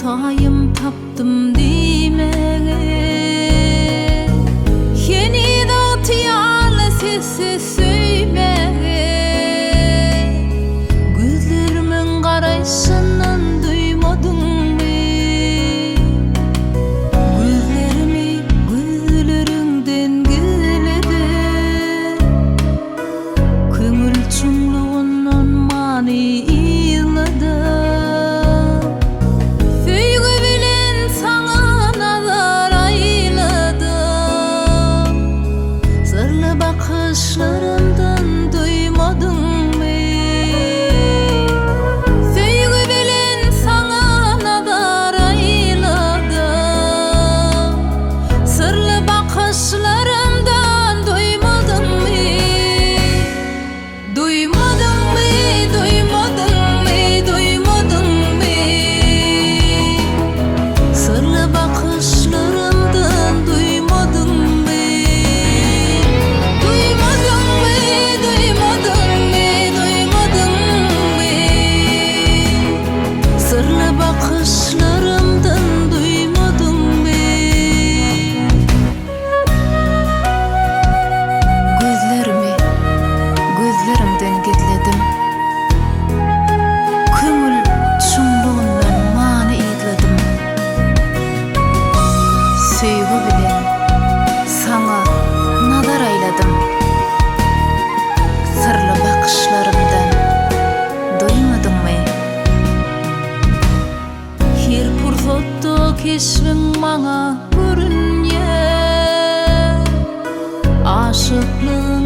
Sayım taptım diýmege, Yenide tiyarly sessiz süýmege, Gözlerimin garaýşyndan duýmadyňmy? Gözlerimi gözleriňden gizledin, Köňül çuňlugyndan many ýyladym. Süýgü bilen saňa nazar aýladım, Sırly bakışlarymdan duýmadyňmy? Süýgü bilen saňa nazar aýladım, Sırly bakışlarymdan duýmadyňmy? Duýmadyňmy, duýmadyňmy, duýmadyňmy? Sırly bakışlarymdan duýmadyňmy? Duýmadyňmy, duýmadyňmy, duýmadyňmy? Sırly bakışlarymdan duýmadyňmy? Gözlerimi gözlerimden gizledim, Köňül çuňlugyndan many ýyladım. Süýgü bilen saňa nazar aýladım, Sırly bakışlarymdan duýmadyňmy? Her pursatda keşiň maňa görünýär, aşyklyk